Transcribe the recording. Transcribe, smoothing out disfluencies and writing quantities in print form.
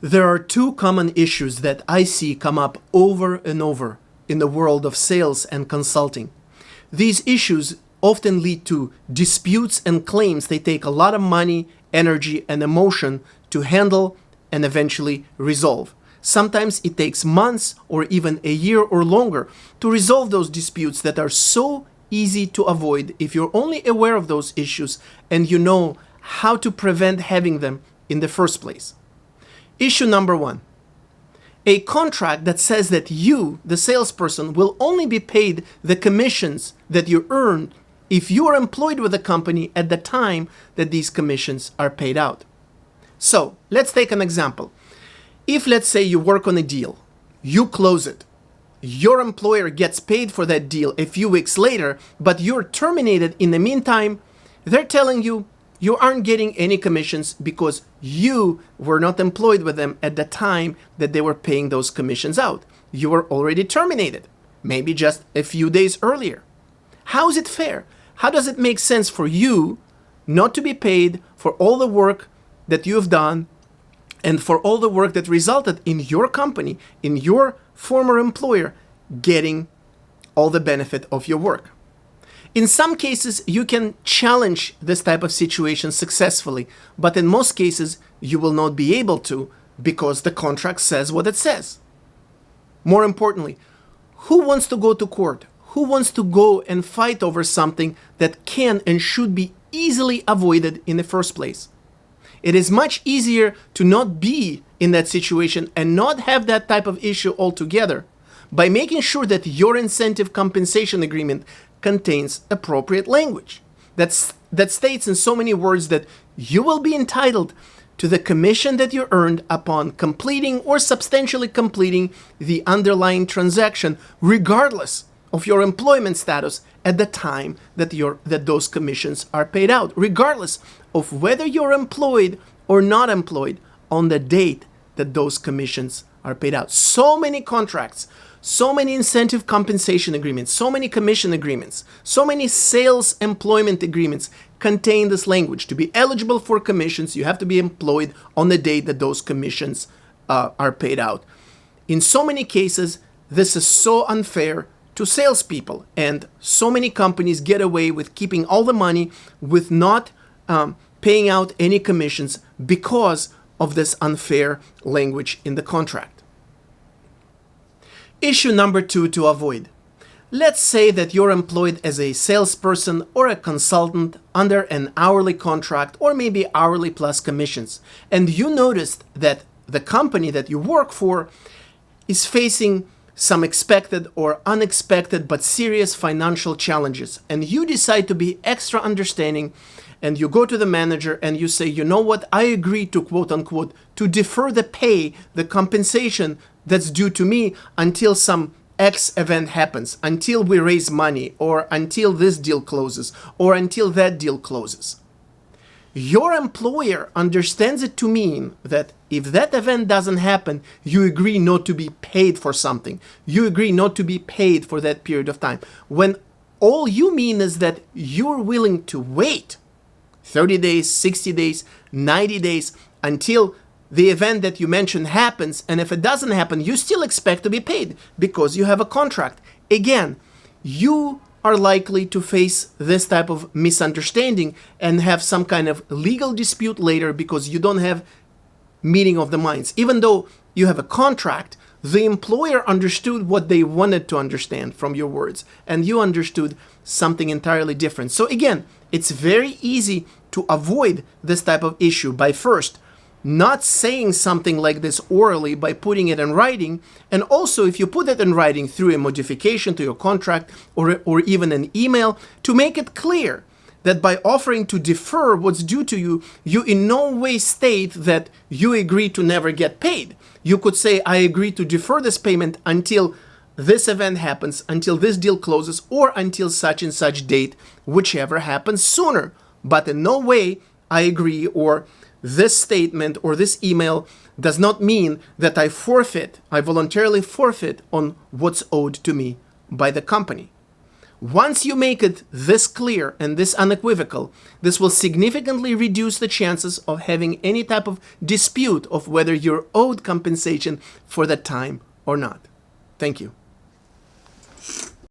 There are two common issues that I see come up over and over in the world of sales and consulting. These issues often lead to disputes and claims. They take a lot of money, energy, and emotion to handle and eventually resolve. Sometimes it takes months or even a year or longer to resolve those disputes that are so easy to avoid if you're only aware of those issues and you know how to prevent having them in the first place. Issue number one, a contract that says that you, the salesperson, will only be paid the commissions that you earn if you are employed with the company at the time that these commissions are paid out. So let's take an example. If, let's say, you work on a deal, you close it, your employer gets paid for that deal a few weeks later, but you're terminated in the meantime, they're telling you you aren't getting any commissions because you were not employed with them at the time that they were paying those commissions out. You were already terminated, maybe just a few days earlier. How is it fair? How does it make sense for you not to be paid for all the work that you have done and for all the work that resulted in your company, in your former employer, getting all the benefit of your work? In some cases, you can challenge this type of situation successfully, but in most cases, you will not be able to because the contract says what it says. More importantly, who wants to go to court? Who wants to go and fight over something that can and should be easily avoided in the first place? It is much easier to not be in that situation and not have that type of issue altogether by making sure that your incentive compensation agreement contains appropriate language that states in so many words that you will be entitled to the commission that you earned upon completing or substantially completing the underlying transaction, regardless of your employment status at the time that those commissions are paid out, regardless of whether you're employed or not employed on the date that those commissions are paid out. So many contracts, so many incentive compensation agreements, so many commission agreements, so many sales employment agreements contain this language. To be eligible for commissions, you have to be employed on the date that those commissions are paid out. In so many cases, this is so unfair to salespeople, and so many companies get away with keeping all the money with not paying out any commissions because of this unfair language in the contract. Issue number two to avoid. Let's say that you're employed as a salesperson or a consultant under an hourly contract or maybe hourly plus commissions, and you noticed that the company that you work for is facing some expected or unexpected but serious financial challenges, and you decide to be extra understanding and you go to the manager and you say, you know what, I agree to quote unquote to defer the pay, the compensation that's due to me until some X event happens, until we raise money, or until this deal closes, or until that deal closes. Your employer understands it to mean that if that event doesn't happen, you agree not to be paid for something. You agree not to be paid for that period of time. When all you mean is that you're willing to wait 30 days, 60 days, 90 days until the event that you mentioned happens, and if it doesn't happen, you still expect to be paid because you have a contract. Again, you are likely to face this type of misunderstanding and have some kind of legal dispute later because you don't have meeting of the minds. Even though you have a contract, the employer understood what they wanted to understand from your words, and you understood something entirely different. So again, it's very easy to avoid this type of issue by first not saying something like this orally, by putting it in writing. And also, if you put it in writing through a modification to your contract or even an email, to make it clear that by offering to defer what's due to you, you in no way state that you agree to never get paid. You could say, I agree to defer this payment until this event happens, until this deal closes, or until such and such date, whichever happens sooner. But in no way I agree, or this statement or this email does not mean that I voluntarily forfeit on what's owed to me by the company. Once you make it this clear and this unequivocal, this will significantly reduce the chances of having any type of dispute of whether you're owed compensation for that time or not. Thank you.